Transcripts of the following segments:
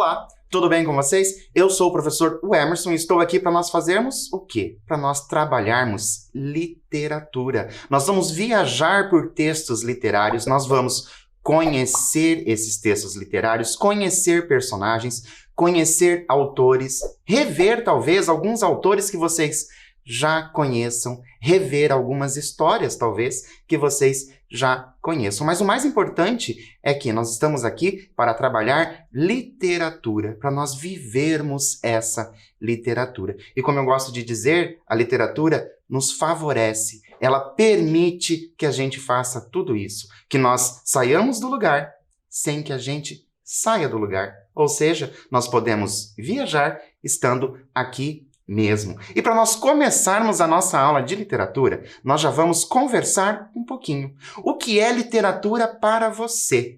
Olá, tudo bem com vocês? Eu sou o professor Emerson e estou aqui para nós fazermos o quê? Para nós trabalharmos literatura. Nós vamos viajar por textos literários, nós vamos conhecer esses textos literários, conhecer personagens, conhecer autores, rever talvez alguns autores que vocês já conheçam, rever algumas histórias talvez que vocês já conheçam. Mas o mais importante é que nós estamos aqui para trabalhar literatura, para nós vivermos essa literatura. E como eu gosto de dizer, a literatura nos favorece, ela permite que a gente faça tudo isso, que nós saiamos do lugar sem que a gente saia do lugar. Ou seja, nós podemos viajar estando aqui mesmo. E para nós começarmos a nossa aula de literatura, nós já vamos conversar um pouquinho. O que é literatura para você?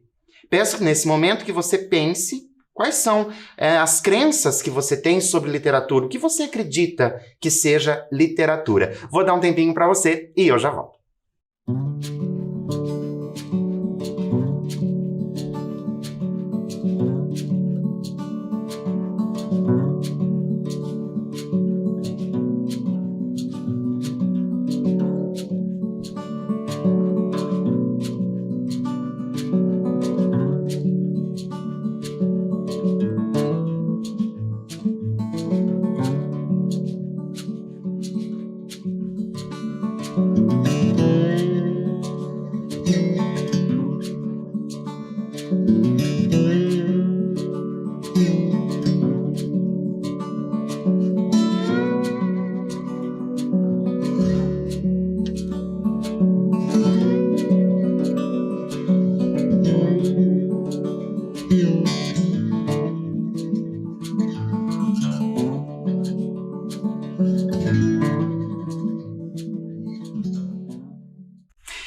Peço que nesse momento que você pense quais são as crenças que você tem sobre literatura, o que você acredita que seja literatura. Vou dar um tempinho para você e eu já volto.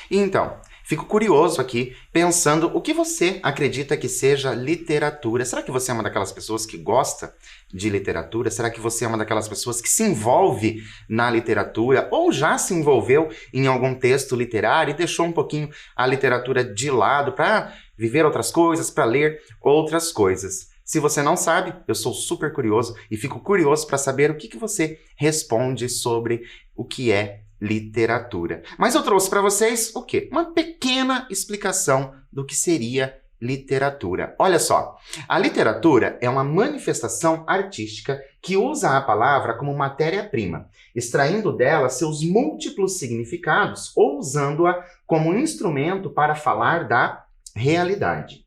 Então, fico curioso aqui, pensando o que você acredita que seja literatura. Será que você é uma daquelas pessoas que gosta de literatura? Será que você é uma daquelas pessoas que se envolve na literatura ou já se envolveu em algum texto literário e deixou um pouquinho a literatura de lado para viver outras coisas, para ler outras coisas? Se você não sabe, eu sou super curioso e fico curioso para saber o que você responde sobre o que é literatura. Mas eu trouxe para vocês o quê? Uma pequena explicação do que seria literatura. Olha só, a literatura é uma manifestação artística que usa a palavra como matéria-prima, extraindo dela seus múltiplos significados ou usando-a como instrumento para falar da realidade.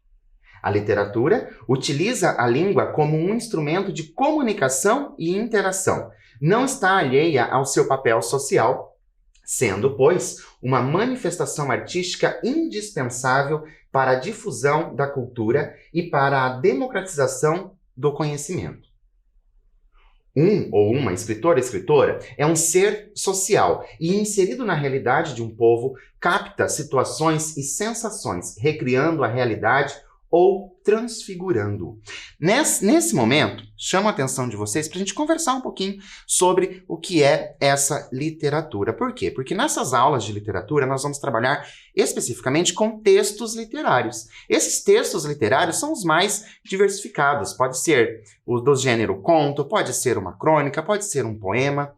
A literatura utiliza a língua como um instrumento de comunicação e interação. Não está alheia ao seu papel social, sendo, pois, uma manifestação artística indispensável para a difusão da cultura e para a democratização do conhecimento. Um ou uma escritora é um ser social e, inserido na realidade de um povo, capta situações e sensações, recriando a realidade ou transfigurando. Nesse momento, chamo a atenção de vocês para a gente conversar um pouquinho sobre o que é essa literatura. Por quê? Porque nessas aulas de literatura nós vamos trabalhar especificamente com textos literários. Esses textos literários são os mais diversificados. Pode ser o do gênero conto, pode ser uma crônica, pode ser um poema.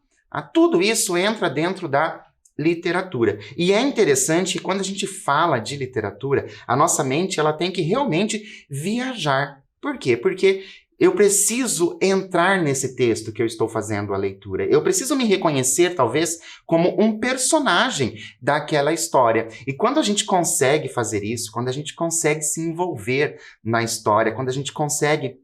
Tudo isso entra dentro da literatura. E é interessante que quando a gente fala de literatura, a nossa mente ela tem que realmente viajar. Por quê? Porque eu preciso entrar nesse texto que eu estou fazendo a leitura. Eu preciso me reconhecer, talvez, como um personagem daquela história. E quando a gente consegue fazer isso, quando a gente consegue se envolver na história, quando a gente consegue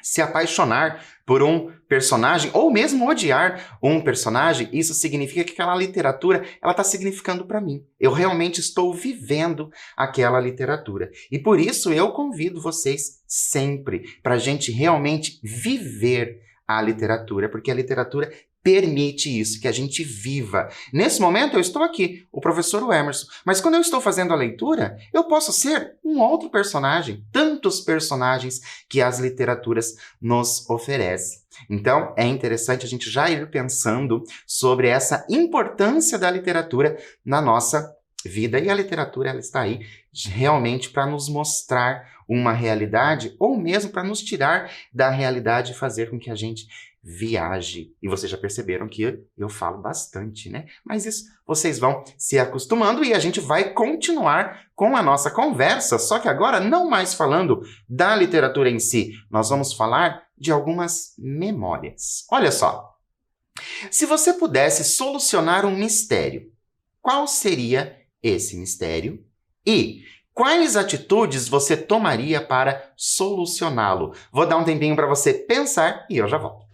se apaixonar por um personagem, ou mesmo odiar um personagem, isso significa que aquela literatura ela está significando para mim. Eu realmente estou vivendo aquela literatura. E por isso eu convido vocês sempre para a gente realmente viver a literatura, porque a literatura permite isso, que a gente viva. Nesse momento eu estou aqui, o professor Emerson, mas quando eu estou fazendo a leitura, eu posso ser um outro personagem, tantos personagens que as literaturas nos oferecem. Então, é interessante a gente já ir pensando sobre essa importância da literatura na nossa vida. E a literatura, ela está aí realmente para nos mostrar uma realidade ou mesmo para nos tirar da realidade e fazer com que a gente viaje. E vocês já perceberam que eu falo bastante, né? Mas isso vocês vão se acostumando e a gente vai continuar com a nossa conversa, só que agora não mais falando da literatura em si, nós vamos falar de algumas memórias. Olha só, se você pudesse solucionar um mistério, qual seria esse mistério? E quais atitudes você tomaria para solucioná-lo? Vou dar um tempinho para você pensar e eu já volto.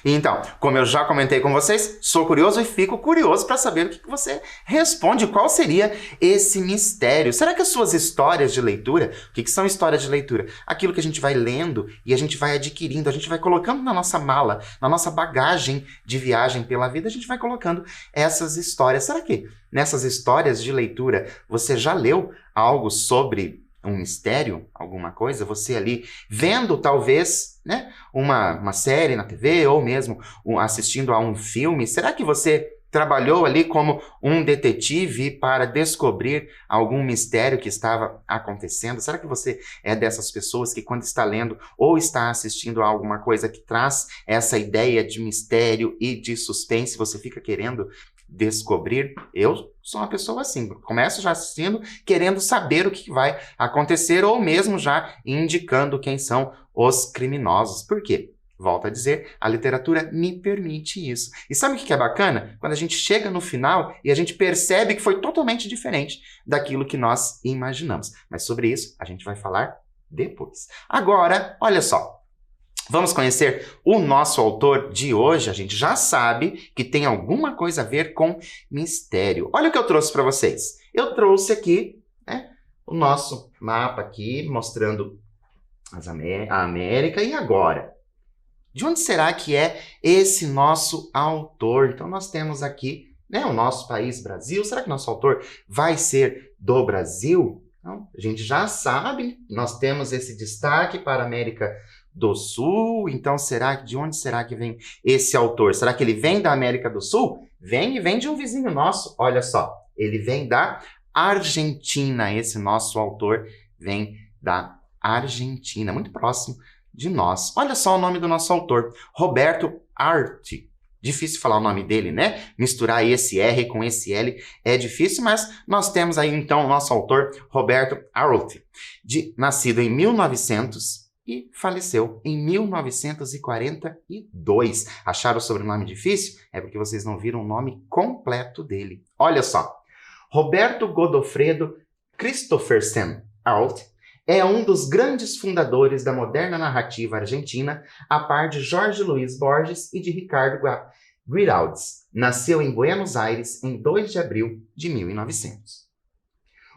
Então, como eu já comentei com vocês, sou curioso e fico curioso para saber o que você responde. Qual seria esse mistério? Será que as suas histórias de leitura, o que são histórias de leitura? Aquilo que a gente vai lendo e a gente vai adquirindo, a gente vai colocando na nossa mala, na nossa bagagem de viagem pela vida, a gente vai colocando essas histórias. Será que nessas histórias de leitura você já leu algo sobre um mistério, alguma coisa, você ali vendo talvez, né, uma série na TV ou mesmo assistindo a um filme, será que você trabalhou ali como um detetive para descobrir algum mistério que estava acontecendo? Será que você é dessas pessoas que quando está lendo ou está assistindo a alguma coisa que traz essa ideia de mistério e de suspense, você fica querendo descobrir? Eu sou uma pessoa assim, começo já assistindo, querendo saber o que vai acontecer ou mesmo já indicando quem são os criminosos. Por quê? Volto a dizer, a literatura me permite isso. E sabe o que é bacana? Quando a gente chega no final e a gente percebe que foi totalmente diferente daquilo que nós imaginamos. Mas sobre isso a gente vai falar depois. Agora, olha só. Vamos conhecer o nosso autor de hoje. A gente já sabe que tem alguma coisa a ver com mistério. Olha o que eu trouxe para vocês. Eu trouxe aqui, né, o nosso mapa aqui, mostrando a América. E agora? De onde será que é esse nosso autor? Então, nós temos aqui, né, o nosso país, Brasil. Será que nosso autor vai ser do Brasil? Então, a gente já sabe, nós temos esse destaque para a América do Sul. Então, de onde será que vem esse autor? Será que ele vem da América do Sul? Vem de um vizinho nosso. Olha só, ele vem da Argentina. Esse nosso autor vem da Argentina, muito próximo de nós. Olha só o nome do nosso autor, Roberto Arlt. Difícil falar o nome dele, né? Misturar esse R com esse L é difícil, mas nós temos aí então o nosso autor, Roberto Arlt, nascido em 1900 e faleceu em 1942. Acharam o sobrenome difícil? É porque vocês não viram o nome completo dele. Olha só, Roberto Godofredo Christophersen Arlt é um dos grandes fundadores da moderna narrativa argentina, a par de Jorge Luis Borges e de Ricardo Guiraldes. Nasceu em Buenos Aires em 2 de abril de 1900.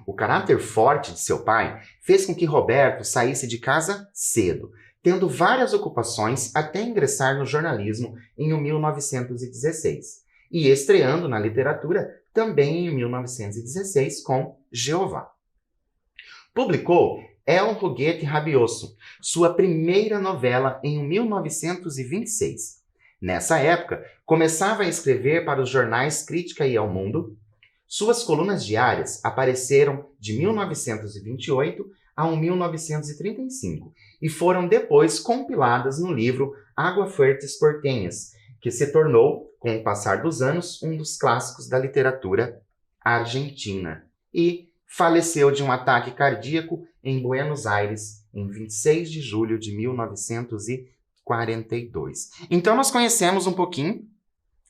O caráter forte de seu pai fez com que Roberto saísse de casa cedo, tendo várias ocupações até ingressar no jornalismo em 1916, e estreando na literatura também em 1916 com Jeová. Publicou El Juguete Rabioso, sua primeira novela em 1926. Nessa época, começava a escrever para os jornais Crítica e El Mundo. Suas colunas diárias apareceram de 1928 a 1935 e foram depois compiladas no livro Aguafuertes Porteñas, que se tornou, com o passar dos anos, um dos clássicos da literatura argentina. e faleceu de um ataque cardíaco em Buenos Aires em 26 de julho de 1942. Então, nós conhecemos um pouquinho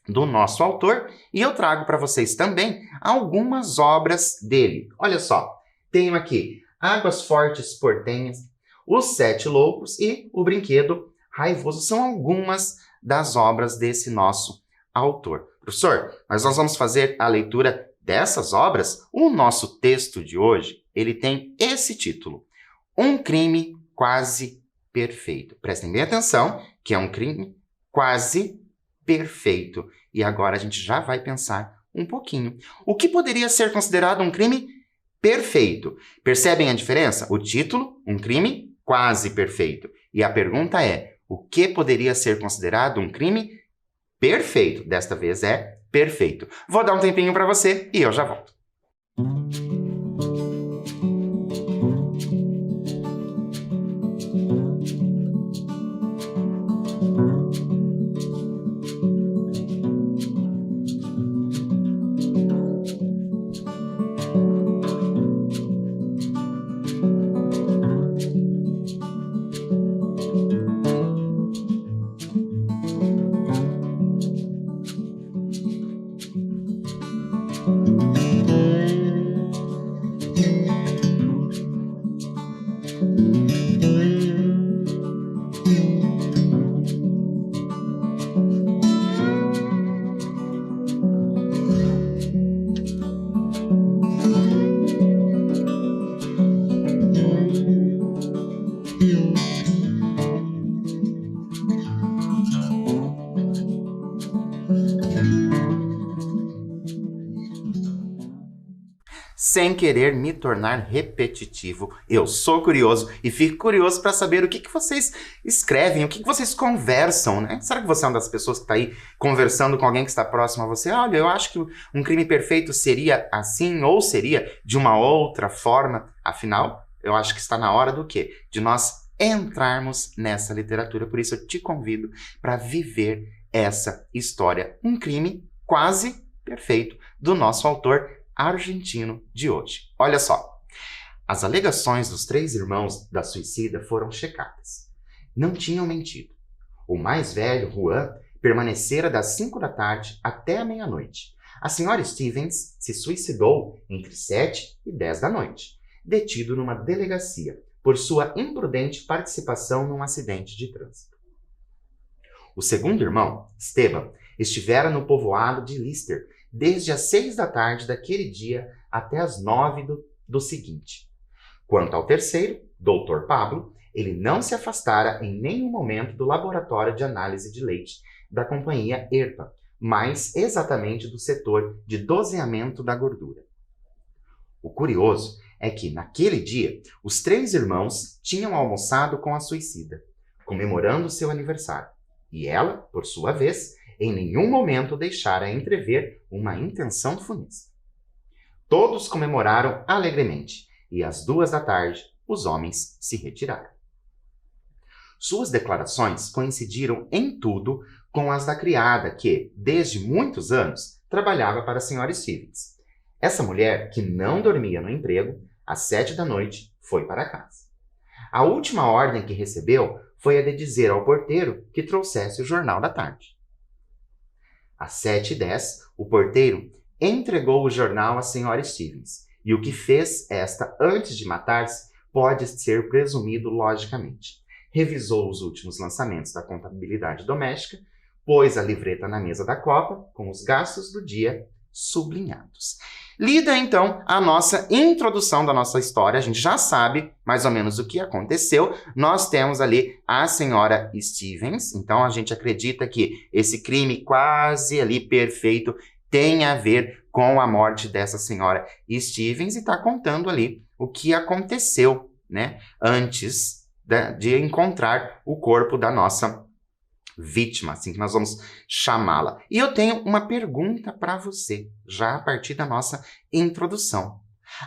do nosso autor e eu trago para vocês também algumas obras dele. Olha só, tenho aqui Águas Fortes Portenhas, Os Sete Loucos e O Brinquedo Raivoso. São algumas das obras desse nosso autor. Professor, mas nós vamos fazer a leitura dessas obras. O nosso texto de hoje, ele tem esse título: Um Crime Quase Perfeito. Prestem bem atenção, que é um crime quase perfeito. E agora a gente já vai pensar um pouquinho. O que poderia ser considerado um crime perfeito? Percebem a diferença? O título, um crime quase perfeito. E a pergunta é, o que poderia ser considerado um crime perfeito? Desta vez é perfeito. Vou dar um tempinho para você e eu já volto. Sem querer me tornar repetitivo, eu sou curioso e fico curioso para saber o que vocês escrevem, o que vocês conversam, né? Será que você é uma das pessoas que está aí conversando com alguém que está próximo a você? Olha, eu acho que um crime perfeito seria assim ou seria de uma outra forma. Afinal, eu acho que está na hora do quê? De nós entrarmos nessa literatura. Por isso eu te convido para viver essa história. Um crime quase perfeito do nosso autor argentino de hoje. Olha só, as alegações dos 3 irmãos da suicida foram checadas. Não tinham mentido. O mais velho, Juan, permanecera das 5 da tarde até a meia-noite. A senhora Stevens se suicidou entre 7 e 10 da noite, detido numa delegacia por sua imprudente participação num acidente de trânsito. O segundo irmão, Esteban, estivera no povoado de Lister desde as 6 da tarde daquele dia até as 9 do seguinte. Quanto ao terceiro, Dr. Pablo, ele não se afastara em nenhum momento do laboratório de análise de leite da companhia ERPA, mas exatamente do setor de doseamento da gordura. O curioso é que, naquele dia, os 3 irmãos tinham almoçado com a suicida, comemorando seu aniversário, e ela, por sua vez, em nenhum momento deixara entrever uma intenção funesta. Todos comemoraram alegremente, e às 2 da tarde, os homens se retiraram. Suas declarações coincidiram em tudo com as da criada que, desde muitos anos, trabalhava para a senhora Stevens. Essa mulher, que não dormia no emprego, às 7 da noite, foi para casa. A última ordem que recebeu foi a de dizer ao porteiro que trouxesse o jornal da tarde. Às 7h10, o porteiro entregou o jornal à senhora Stevens, e o que fez esta antes de matar-se pode ser presumido logicamente. Revisou os últimos lançamentos da contabilidade doméstica, pôs a livreta na mesa da copa, com os gastos do dia sublinhados. Lida, então, a nossa introdução da nossa história, a gente já sabe mais ou menos o que aconteceu. Nós temos ali a senhora Stevens, então a gente acredita que esse crime quase ali perfeito tem a ver com a morte dessa senhora Stevens e está contando ali o que aconteceu, né, antes de encontrar o corpo da nossa vítima, assim que nós vamos chamá-la. E eu tenho uma pergunta para você, já a partir da nossa introdução.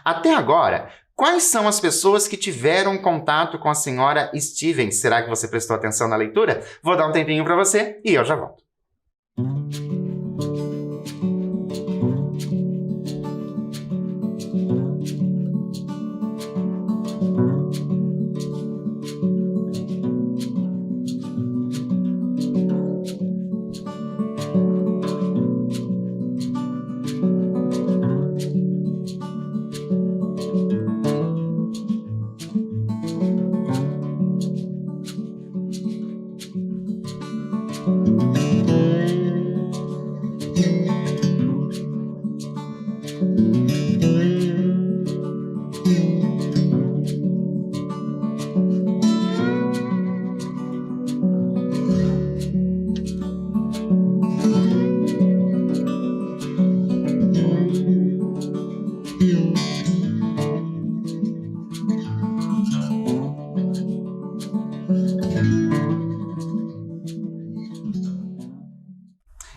Até agora, quais são as pessoas que tiveram contato com a senhora Stevens? Será que você prestou atenção na leitura? Vou dar um tempinho para você e eu já volto.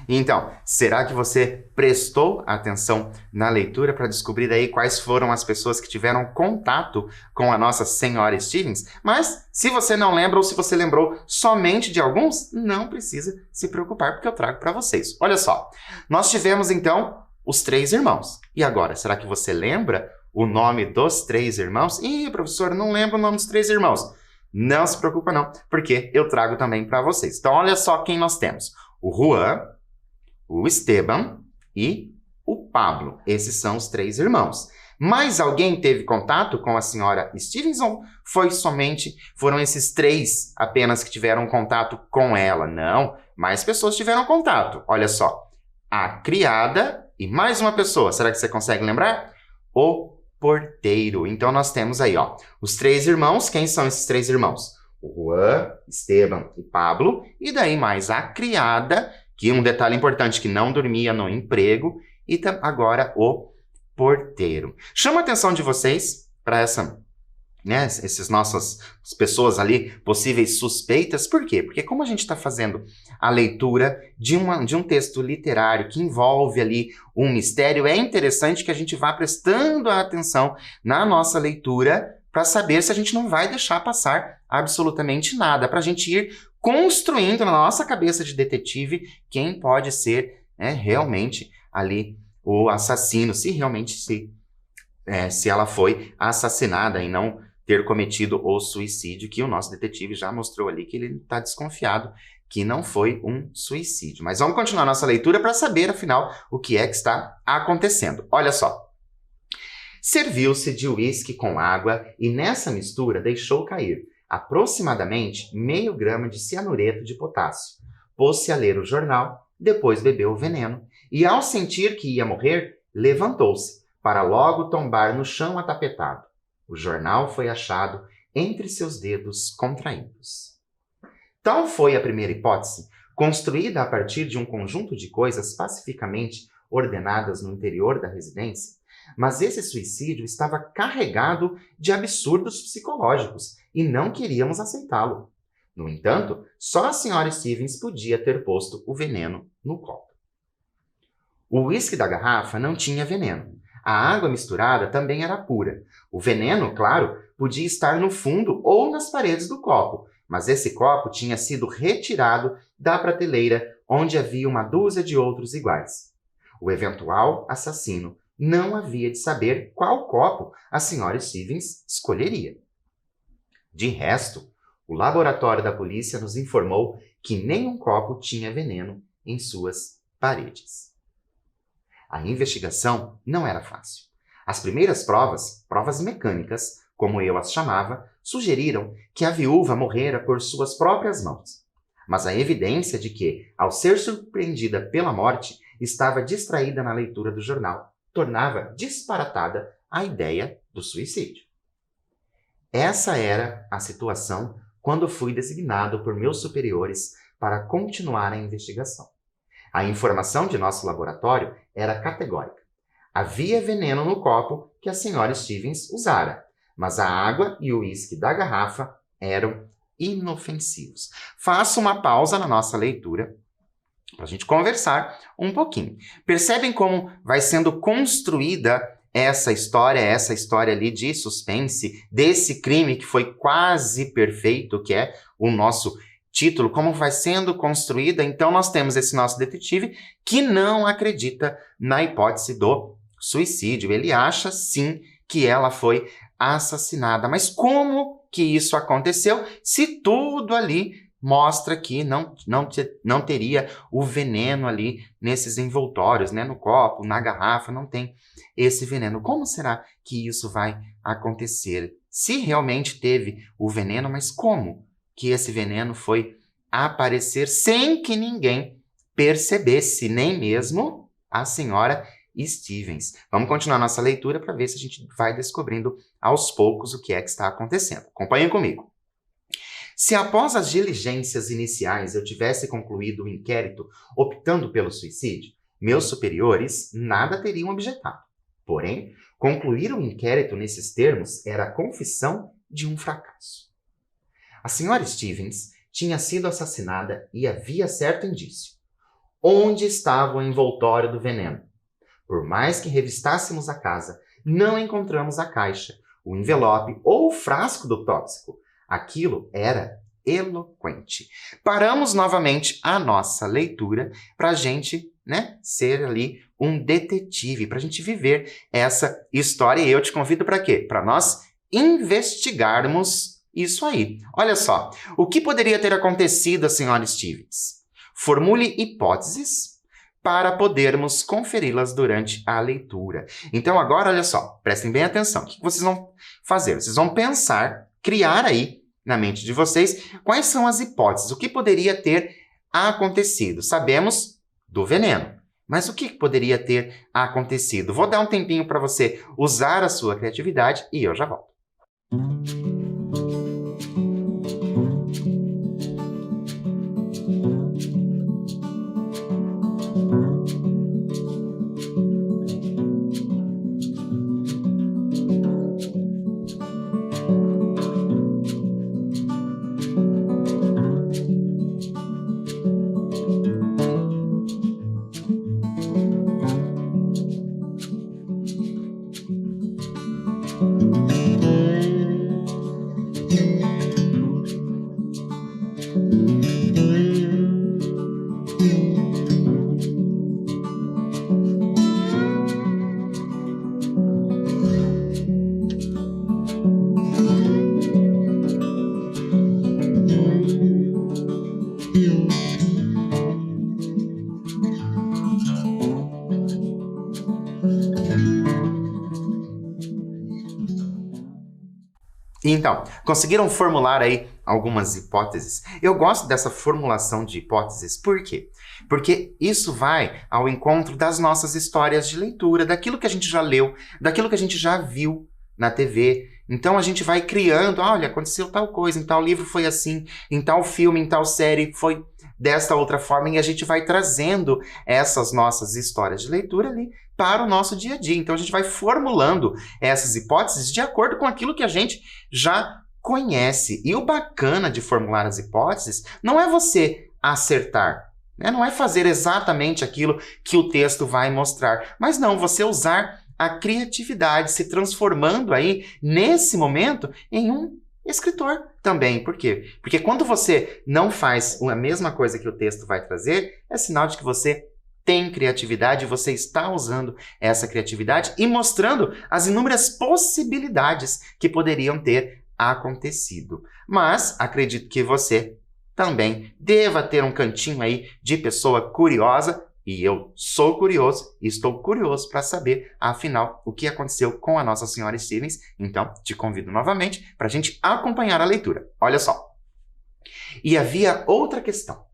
Então, será que você prestou atenção na leitura para descobrir aí quais foram as pessoas que tiveram contato com a nossa senhora Stevens? Mas, se você não lembra ou se você lembrou somente de alguns, não precisa se preocupar, porque eu trago para vocês. Olha só, nós tivemos então os 3 irmãos. E agora, será que você lembra o nome dos 3 irmãos? Ih, professor, não lembro o nome dos 3 irmãos. Não se preocupa não, porque eu trago também para vocês. Então, olha só quem nós temos. O Juan, o Esteban e o Pablo. Esses são os 3 irmãos. Mas alguém teve contato com a senhora Stevens ou foram esses 3 apenas que tiveram contato com ela? Não, mais pessoas tiveram contato. Olha só, a criada e mais uma pessoa. Será que você consegue lembrar? O porteiro. Então nós temos aí, ó, os 3 irmãos. Quem são esses 3 irmãos? O Juan, Esteban e Pablo. E daí mais a criada, que um detalhe importante, que não dormia no emprego, e agora o porteiro. Chama a atenção de vocês para essas nossas pessoas ali, possíveis suspeitas. Por quê? Porque como a gente está fazendo a leitura de um texto literário que envolve ali um mistério, é interessante que a gente vá prestando atenção na nossa leitura para saber se a gente não vai deixar passar absolutamente nada, para a gente ir construindo na nossa cabeça de detetive quem pode ser realmente ali o assassino, se realmente se ela foi assassinada e não ter cometido o suicídio, que o nosso detetive já mostrou ali que ele está desconfiado que não foi um suicídio. Mas vamos continuar nossa leitura para saber, afinal, o que é que está acontecendo. Olha só. Serviu-se de uísque com água e nessa mistura deixou cair aproximadamente meio grama de cianureto de potássio. Pôs-se a ler o jornal, depois bebeu o veneno e, ao sentir que ia morrer, levantou-se para logo tombar no chão atapetado. O jornal foi achado entre seus dedos contraídos. Tal foi a primeira hipótese, construída a partir de um conjunto de coisas pacificamente ordenadas no interior da residência, mas esse suicídio estava carregado de absurdos psicológicos e não queríamos aceitá-lo. No entanto, só a senhora Stevens podia ter posto o veneno no copo. O uísque da garrafa não tinha veneno. A água misturada também era pura. O veneno, claro, podia estar no fundo ou nas paredes do copo, mas esse copo tinha sido retirado da prateleira onde havia uma dúzia de outros iguais. O eventual assassino não havia de saber qual copo a senhora Stevens escolheria. De resto, o laboratório da polícia nos informou que nenhum copo tinha veneno em suas paredes. A investigação não era fácil. As primeiras provas mecânicas, como eu as chamava, sugeriram que a viúva morrera por suas próprias mãos. Mas a evidência de que, ao ser surpreendida pela morte, estava distraída na leitura do jornal, tornava disparatada a ideia do suicídio. Essa era a situação quando fui designado por meus superiores para continuar a investigação. A informação de nosso laboratório era categórica. Havia veneno no copo que a senhora Stevens usara, mas a água e o uísque da garrafa eram inofensivos. Faço uma pausa na nossa leitura para a gente conversar um pouquinho. Percebem como vai sendo construída essa história ali de suspense, desse crime que foi quase perfeito, que é o nosso título, como vai sendo construída? Então nós temos esse nosso detetive que não acredita na hipótese do suicídio. Ele acha, sim, que ela foi assassinada. Mas como que isso aconteceu se tudo ali mostra que não teria o veneno ali nesses envoltórios, né? No copo, na garrafa, não tem esse veneno. Como será que isso vai acontecer? Se realmente teve o veneno, mas como que esse veneno foi aparecer sem que ninguém percebesse, nem mesmo a senhora Stevens? Vamos continuar nossa leitura para ver se a gente vai descobrindo aos poucos o que é que está acontecendo. Acompanhem comigo. Se após as diligências iniciais eu tivesse concluído o inquérito optando pelo suicídio, meus superiores nada teriam objetado. Porém, Concluir o inquérito nesses termos era a confissão de um fracasso. A senhora Stevens tinha sido assassinada e havia certo indício. Onde estava o envoltório do veneno? Por mais que revistássemos a casa, não encontramos a caixa, o envelope ou o frasco do tóxico. Aquilo era eloquente. Paramos novamente a nossa leitura para a gente, ser ali um detetive, para a gente viver essa história. E eu te convido para quê? Para nós investigarmos isso aí. Olha só, o que poderia ter acontecido à senhora Stevens? Formule hipóteses para podermos conferi-las durante a leitura. Então agora, olha só, prestem bem atenção. O que vocês vão fazer? Vocês vão pensar, criar aí na mente de vocês quais são as hipóteses, o que poderia ter acontecido. Sabemos do veneno, mas o que poderia ter acontecido? Vou dar um tempinho para você usar a sua criatividade e eu já volto. Então, conseguiram formular aí algumas hipóteses? Eu gosto dessa formulação de hipóteses, por quê? Porque isso vai ao encontro das nossas histórias de leitura, daquilo que a gente já leu, daquilo que a gente já viu na TV. Então a gente vai criando, olha, aconteceu tal coisa, em tal livro foi assim, em tal filme, em tal série foi desta outra forma, e a gente vai trazendo essas nossas histórias de leitura ali para o nosso dia a dia. Então a gente vai formulando essas hipóteses de acordo com aquilo que a gente já conhece. E o bacana de formular as hipóteses não é você acertar, não é fazer exatamente aquilo que o texto vai mostrar, mas não, você usar a criatividade, se transformando aí, nesse momento, em um escritor também. Por quê? Porque quando você não faz a mesma coisa que o texto vai trazer, é sinal de que você tem criatividade, você está usando essa criatividade e mostrando as inúmeras possibilidades que poderiam ter acontecido. Mas acredito que você também deva ter um cantinho aí de pessoa curiosa, e eu sou curioso e estou curioso para saber, afinal, o que aconteceu com a Nossa Senhora Stevens. Então, te convido novamente para a gente acompanhar a leitura. Olha só. E havia outra questão.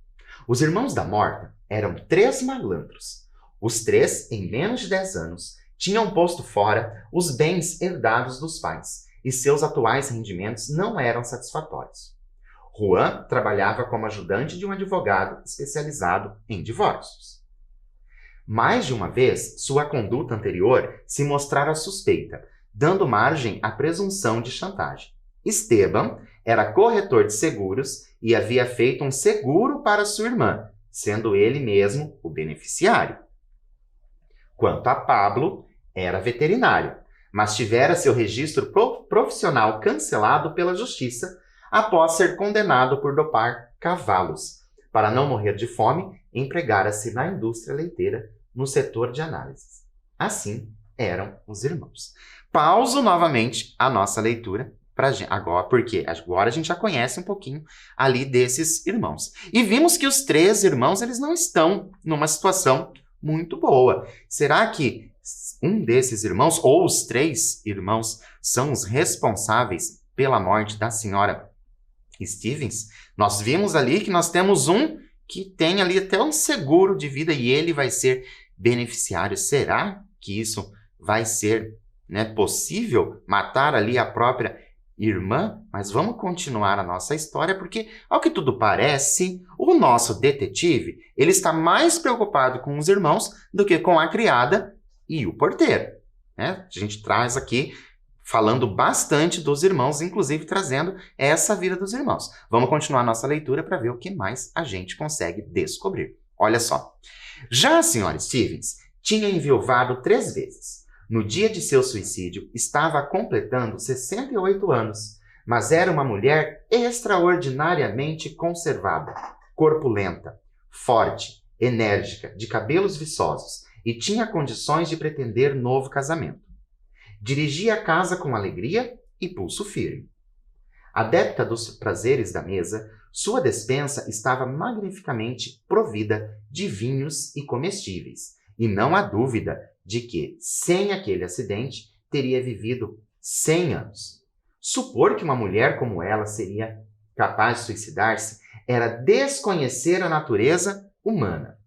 Os irmãos da morta eram 3 malandros. Os 3, em menos de 10 anos, tinham posto fora os bens herdados dos pais, e seus atuais rendimentos não eram satisfatórios. Juan trabalhava como ajudante de um advogado especializado em divórcios. Mais de uma vez, sua conduta anterior se mostrara suspeita, dando margem à presunção de chantagem. Esteban era corretor de seguros e havia feito um seguro para sua irmã, sendo ele mesmo o beneficiário. Quanto a Pablo, era veterinário, mas tivera seu registro profissional cancelado pela justiça após ser condenado por dopar cavalos. Para não morrer de fome, empregara-se na indústria leiteira, no setor de análises. Assim eram os irmãos. Pauso novamente a nossa leitura agora, porque agora a gente já conhece um pouquinho ali desses irmãos. E vimos que os 3 irmãos, eles não estão numa situação muito boa. Será que um desses irmãos, ou os 3 irmãos, são os responsáveis pela morte da senhora Stevens? Nós vimos ali que nós temos um que tem ali até um seguro de vida e ele vai ser beneficiário. Será que isso vai ser possível? Matar ali a própria irmã? Mas vamos continuar a nossa história, porque, ao que tudo parece, o nosso detetive, ele está mais preocupado com os irmãos do que com a criada e o porteiro. né? A gente traz aqui falando bastante dos irmãos, inclusive trazendo essa vida dos irmãos. Vamos continuar nossa leitura para ver o que mais a gente consegue descobrir. Olha só. Já a senhora Stevens tinha enviuvado 3 vezes. No dia de seu suicídio, estava completando 68 anos, mas era uma mulher extraordinariamente conservada, corpulenta, forte, enérgica, de cabelos viçosos e tinha condições de pretender novo casamento. Dirigia a casa com alegria e pulso firme. Adepta dos prazeres da mesa, sua despensa estava magnificamente provida de vinhos e comestíveis, e não há dúvida de que, sem aquele acidente, teria vivido 100 anos. Supor que uma mulher como ela seria capaz de suicidar-se era desconhecer a natureza humana.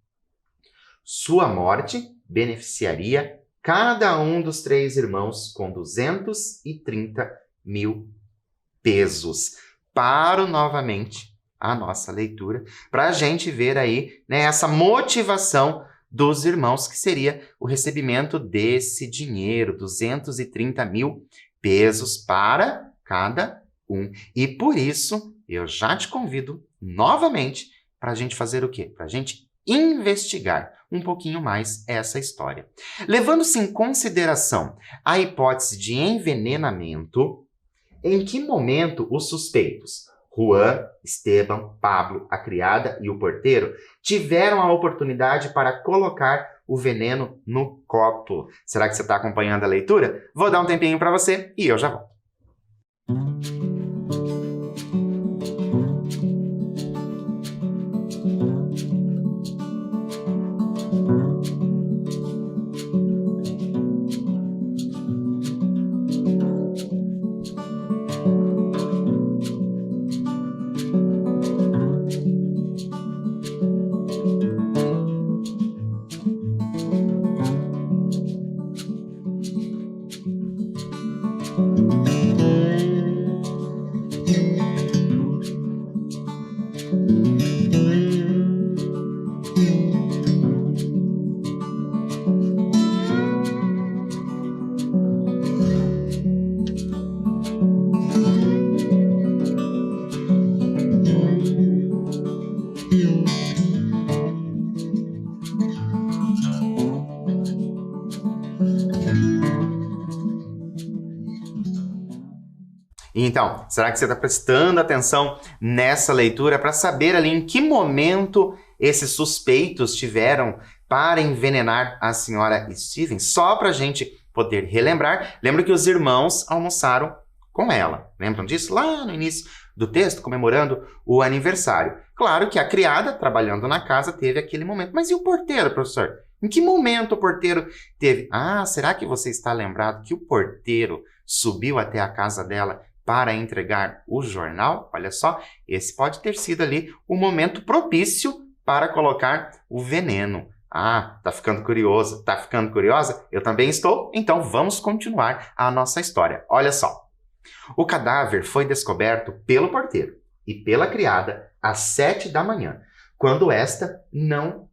Sua morte beneficiaria cada um dos 3 irmãos com 230 mil pesos. Paro novamente a nossa leitura para a gente ver aí, né, essa motivação dos irmãos, que seria o recebimento desse dinheiro, 230 mil pesos para cada um. E por isso, eu já te convido novamente para a gente fazer o quê? Para a gente investigar um pouquinho mais essa história. Levando-se em consideração a hipótese de envenenamento, em que momento os suspeitos, Juan, Esteban, Pablo, a criada e o porteiro, tiveram a oportunidade para colocar o veneno no copo? Será que você está acompanhando a leitura? Vou dar um tempinho para você e eu já volto. Então, será que você está prestando atenção nessa leitura para saber ali em que momento esses suspeitos tiveram para envenenar a senhora Stevens? Só para a gente poder relembrar, lembra que os irmãos almoçaram com ela. Lembram disso? Lá no início do texto, comemorando o aniversário. Claro que a criada, trabalhando na casa, teve aquele momento. Mas e o porteiro, professor? Em que momento o porteiro teve? Ah, será que você está lembrado que o porteiro subiu até a casa dela para entregar o jornal? Olha só, esse pode ter sido ali o momento propício para colocar o veneno. Ah, tá ficando curioso? Tá ficando curiosa? Eu também estou. Então vamos continuar a nossa história. Olha só. O cadáver foi descoberto pelo porteiro e pela criada às 7 da manhã, quando esta, não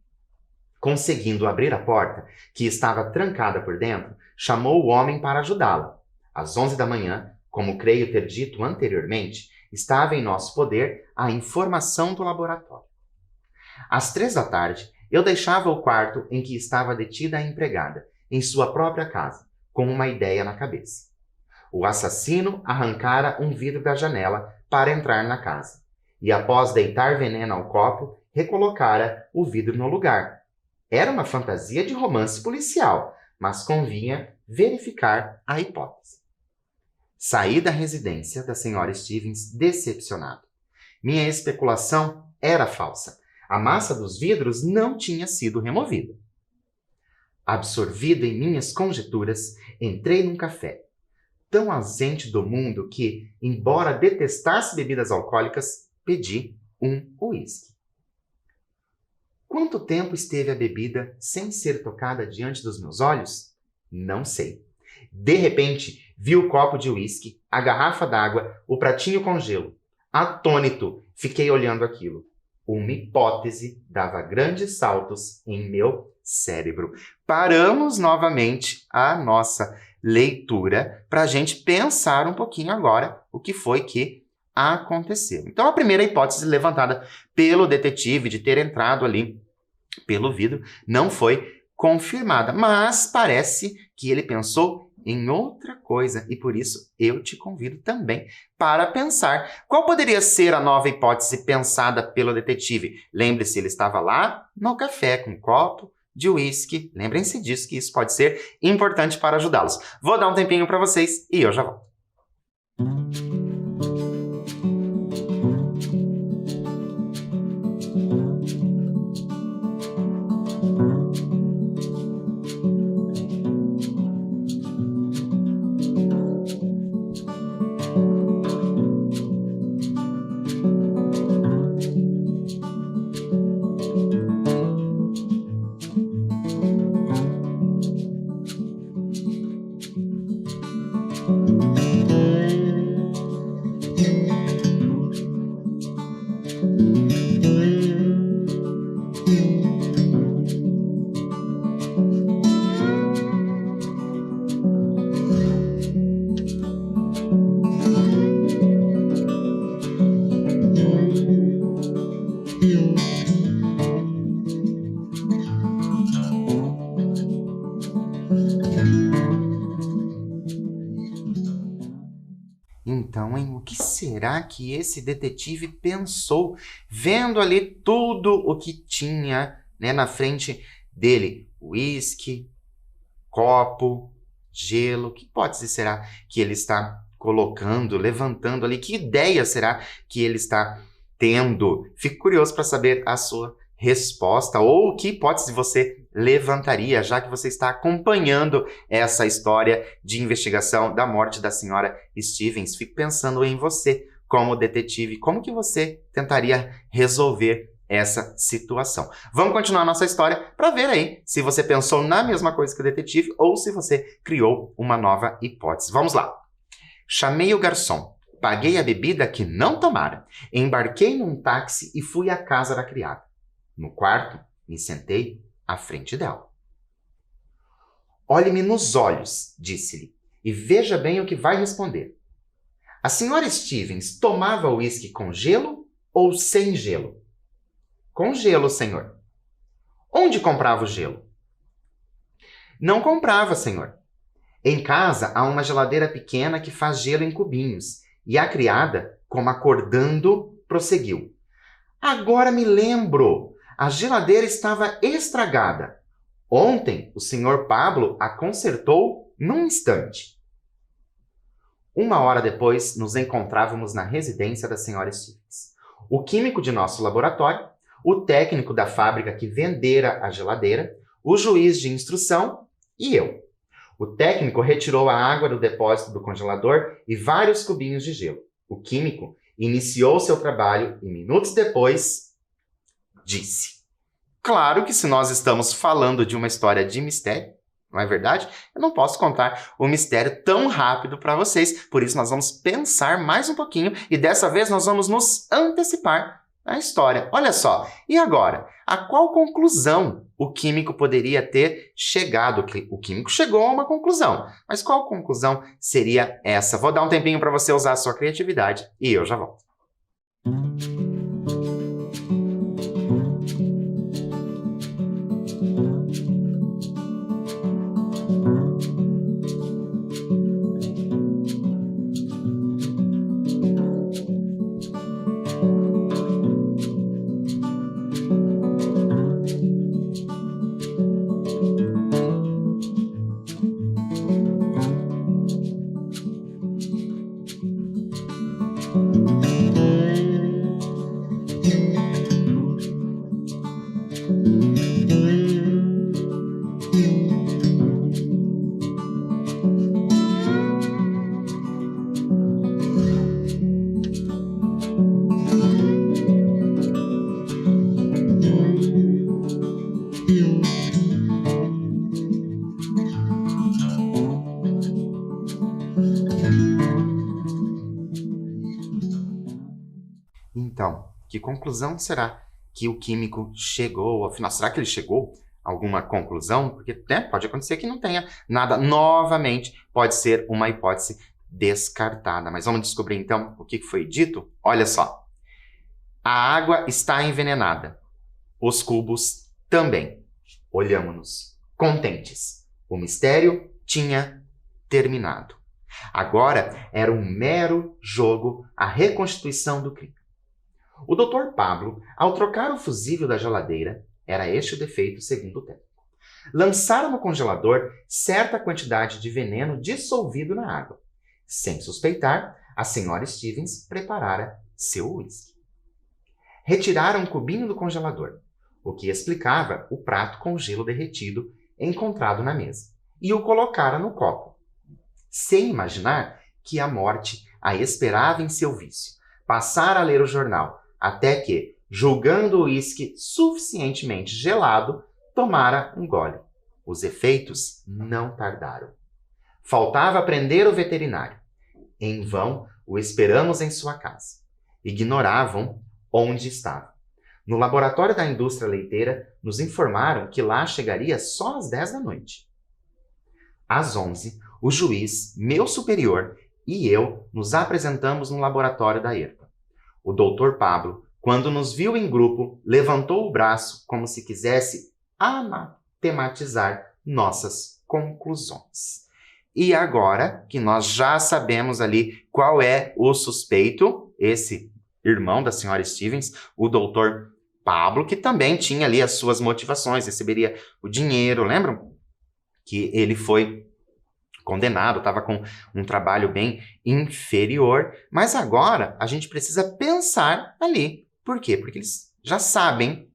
conseguindo abrir a porta, que estava trancada por dentro, chamou o homem para ajudá-la. Às 11 da manhã, como creio ter dito anteriormente, estava em nosso poder a informação do laboratório. Às 3 da tarde, eu deixava o quarto em que estava detida a empregada, em sua própria casa, com uma ideia na cabeça. O assassino arrancara um vidro da janela para entrar na casa, e após deitar veneno ao copo, recolocara o vidro no lugar. Era uma fantasia de romance policial, mas convinha verificar a hipótese. Saí da residência da senhora Stevens decepcionado. Minha especulação era falsa. A massa dos vidros não tinha sido removida. Absorvido em minhas conjecturas, entrei num café, tão ausente do mundo que, embora detestasse bebidas alcoólicas, pedi um uísque. Quanto tempo esteve a bebida sem ser tocada diante dos meus olhos? Não sei. De repente, vi o copo de uísque, a garrafa d'água, o pratinho com gelo. Atônito, fiquei olhando aquilo. Uma hipótese dava grandes saltos em meu cérebro. Paramos novamente a nossa leitura para a gente pensar um pouquinho agora o que foi que aconteceu. Então, a primeira hipótese levantada pelo detetive de ter entrado ali pelo vidro não foi confirmada, mas parece que ele pensou em outra coisa e por isso eu te convido também para pensar. Qual poderia ser a nova hipótese pensada pelo detetive? Lembre-se, ele estava lá no café com um copo de uísque. Lembrem-se disso, que isso pode ser importante para ajudá-los. Vou dar um tempinho para vocês e eu já volto. Então, o que será que esse detetive pensou, vendo ali tudo o que tinha, né, na frente dele? Uísque, copo, gelo. Que hipótese será que ele está colocando, levantando ali? Que ideia será que ele está tendo? Fico curioso para saber a sua resposta, ou que hipótese você levantaria, já que você está acompanhando essa história de investigação da morte da senhora Stevens. Fico pensando em você como detetive, como que você tentaria resolver essa situação. Vamos continuar nossa história para ver aí se você pensou na mesma coisa que o detetive ou se você criou uma nova hipótese. Vamos lá. Chamei o garçom, paguei a bebida que não tomara, embarquei num táxi e fui à casa da criada. No quarto, me sentei à frente dela. Olhe-me nos olhos, disse-lhe, e veja bem o que vai responder. A senhora Stevens tomava uísque com gelo ou sem gelo? Com gelo, senhor. Onde comprava o gelo? Não comprava, senhor. Em casa há uma geladeira pequena que faz gelo em cubinhos, e a criada, como acordando, prosseguiu. Agora me lembro. A geladeira estava estragada. Ontem, o senhor Pablo a consertou num instante. 1 hora depois, nos encontrávamos na residência da senhora Stevens. O químico de nosso laboratório, o técnico da fábrica que vendera a geladeira, o juiz de instrução e eu. O técnico retirou a água do depósito do congelador e vários cubinhos de gelo. O químico iniciou seu trabalho e, minutos depois, disse. Claro que se nós estamos falando de uma história de mistério, não é verdade? Eu não posso contar o mistério tão rápido para vocês, por isso nós vamos pensar mais um pouquinho e dessa vez nós vamos nos antecipar à história. Olha só, e agora? A qual conclusão o químico poderia ter chegado? O químico chegou a uma conclusão, mas qual conclusão seria essa? Vou dar um tempinho para você usar a sua criatividade e eu já volto. Então, que conclusão será que o químico chegou? Afinal, será que ele chegou alguma conclusão? Porque, né, pode acontecer que não tenha nada. Novamente, pode ser uma hipótese descartada. Mas vamos descobrir, então, o que foi dito? Olha só. A água está envenenada. Os cubos também. Olhamo-nos, contentes. O mistério tinha terminado. Agora era um mero jogo a reconstituição do crime. O Dr. Pablo, ao trocar o fusível da geladeira, era este o defeito segundo o técnico, lançara no congelador certa quantidade de veneno dissolvido na água. Sem suspeitar, a senhora Stevens preparara seu uísque. Retirara um cubinho do congelador, o que explicava o prato com gelo derretido encontrado na mesa, e o colocara no copo, sem imaginar que a morte a esperava em seu vício. Passara a ler o jornal, até que, julgando o uísque suficientemente gelado, tomara um gole. Os efeitos não tardaram. Faltava prender o veterinário. Em vão o esperamos em sua casa. Ignoravam onde estava. No laboratório da indústria leiteira, nos informaram que lá chegaria só às 10 da noite. Às 11, o juiz, meu superior, e eu nos apresentamos no laboratório da ERPA. O Dr. Pablo, quando nos viu em grupo, levantou o braço como se quisesse anatematizar nossas conclusões. E agora que nós já sabemos ali qual é o suspeito, esse irmão da senhora Stevens, o Dr. Pablo, que também tinha ali as suas motivações, receberia o dinheiro, lembram? Que ele foi condenado, estava com um trabalho bem inferior, mas agora a gente precisa pensar ali. Por quê? Porque eles já sabem,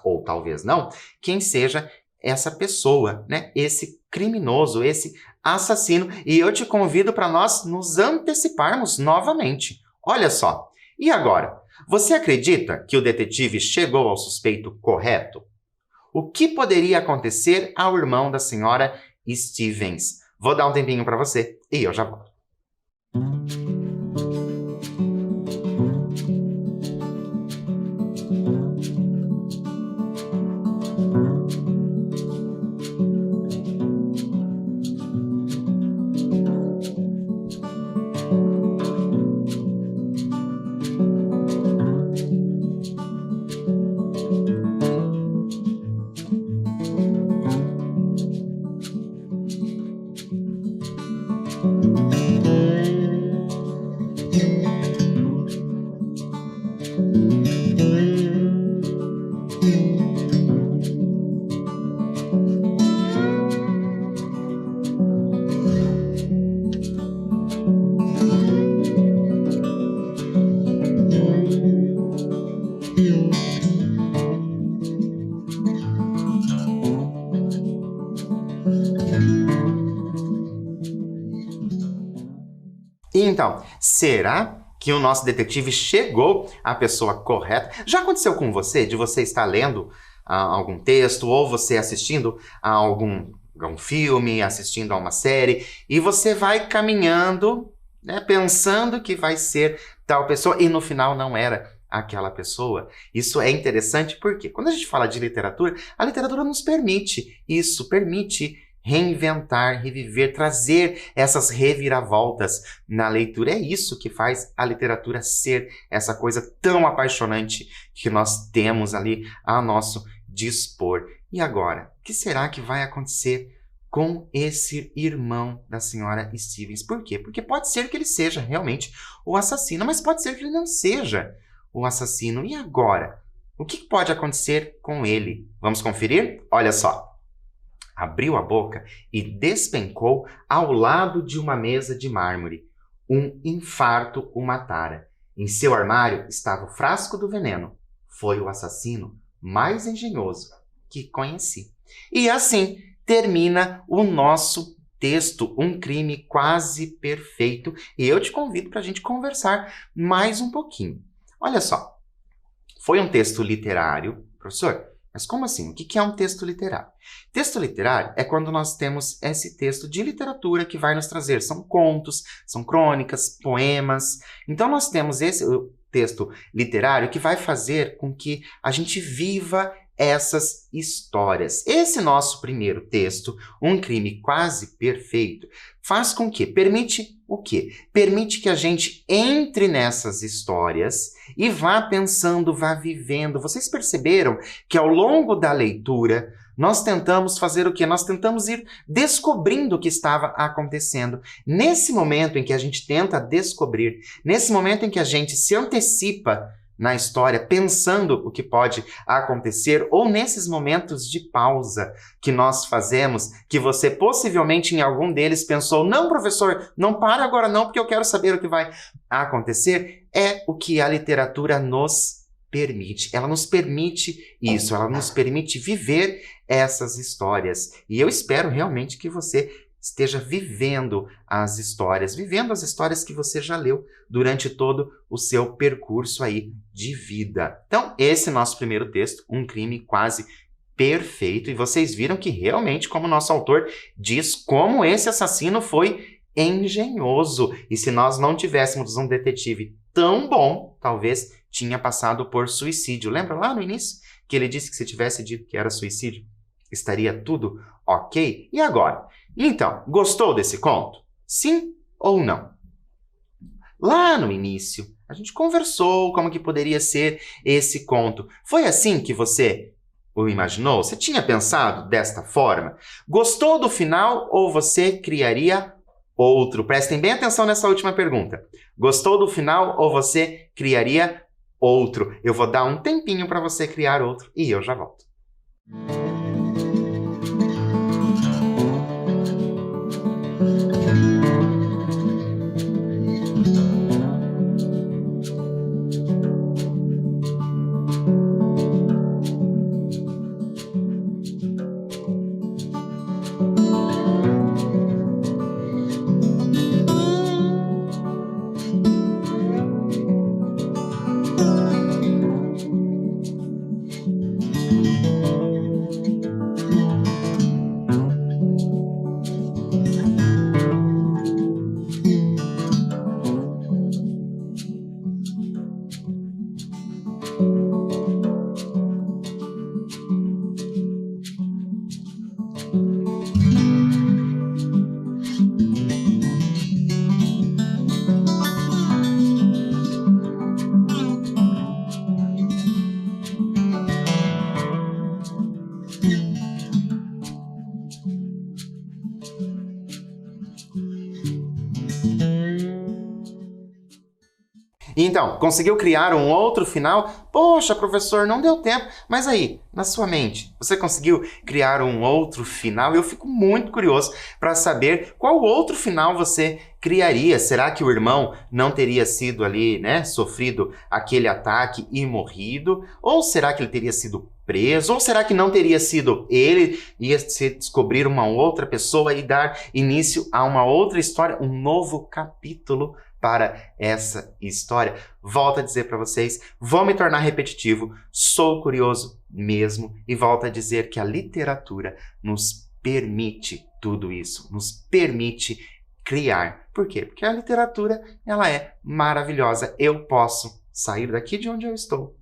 ou talvez não, quem seja essa pessoa, né? Esse criminoso, esse assassino. E eu te convido para nós nos anteciparmos novamente. Olha só. E agora? Você acredita que o detetive chegou ao suspeito correto? O que poderia acontecer ao irmão da senhora Stevens? Vou dar um tempinho para você e eu já volto. Então, será que o nosso detetive chegou à pessoa correta? Já aconteceu com você, de você estar lendo algum texto, ou você assistindo a algum filme, assistindo a uma série, e você vai caminhando, né, pensando que vai ser tal pessoa, e no final não era aquela pessoa? Isso é interessante porque, quando a gente fala de literatura, a literatura nos permite isso, permite reinventar, reviver, trazer essas reviravoltas na leitura. É isso que faz a literatura ser essa coisa tão apaixonante que nós temos ali a nosso dispor. E agora, o que será que vai acontecer com esse irmão da senhora Stevens? Por quê? Porque pode ser que ele seja realmente o assassino, mas pode ser que ele não seja o assassino. E agora? O que pode acontecer com ele? Vamos conferir? Olha só. Abriu a boca e despencou ao lado de uma mesa de mármore. Um infarto o matara. Em seu armário estava o frasco do veneno. Foi o assassino mais engenhoso que conheci. E assim termina o nosso texto, um crime quase perfeito. E eu te convido para a gente conversar mais um pouquinho. Olha só, foi um texto literário, professor? Mas como assim? O que é um texto literário? Texto literário é quando nós temos esse texto de literatura que vai nos trazer. São contos, são crônicas, poemas. Então nós temos esse texto literário que vai fazer com que a gente viva essas histórias. Esse nosso primeiro texto, Um Crime Quase Perfeito, faz com que, permite o quê? Permite que a gente entre nessas histórias e vá pensando, vá vivendo. Vocês perceberam que ao longo da leitura, nós tentamos fazer o quê? Nós tentamos ir descobrindo o que estava acontecendo. Nesse momento em que a gente tenta descobrir, nesse momento em que a gente se antecipa na história, pensando o que pode acontecer, ou nesses momentos de pausa que nós fazemos, que você possivelmente em algum deles pensou, não, professor, não para agora não, porque eu quero saber o que vai acontecer, é o que a literatura nos permite. Ela nos permite isso, ela nos permite viver essas histórias. E eu espero realmente que você esteja vivendo as histórias que você já leu durante todo o seu percurso aí de vida. Então, esse nosso primeiro texto, Um Crime Quase Perfeito, e vocês viram que realmente, como nosso autor diz, como esse assassino foi engenhoso. E se nós não tivéssemos um detetive tão bom, talvez tinha passado por suicídio. Lembra lá no início que ele disse que se tivesse dito que era suicídio, estaria tudo ok? E agora? Então, gostou desse conto? Sim ou não? Lá no início, a gente conversou como que poderia ser esse conto. Foi assim que você o imaginou? Você tinha pensado desta forma? Gostou do final ou você criaria outro? Prestem bem atenção nessa última pergunta. Gostou do final ou você criaria outro? Eu vou dar um tempinho para você criar outro e eu já volto. Então, conseguiu criar um outro final? Poxa, professor, não deu tempo. Mas aí, na sua mente, você conseguiu criar um outro final? Eu fico muito curioso para saber qual outro final você criaria. Será que o irmão não teria sido ali, né, sofrido aquele ataque e morrido? Ou será que ele teria sido preso? Ou será que não teria sido ele? Ia se descobrir uma outra pessoa e dar início a uma outra história, um novo capítulo para essa história. Volto a dizer para vocês, vou me tornar repetitivo, sou curioso mesmo, e volto a dizer que a literatura nos permite tudo isso, nos permite criar. Por quê? Porque a literatura, ela é maravilhosa. Eu posso sair daqui de onde eu estou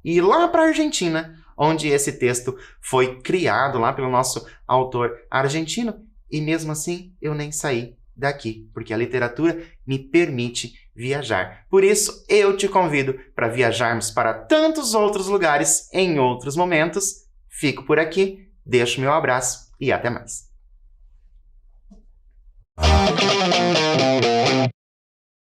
e ir lá para a Argentina, onde esse texto foi criado lá pelo nosso autor argentino, e mesmo assim eu nem saí daqui, porque a literatura me permite viajar. Por isso, eu te convido para viajarmos para tantos outros lugares em outros momentos. Fico por aqui, deixo meu abraço e até mais.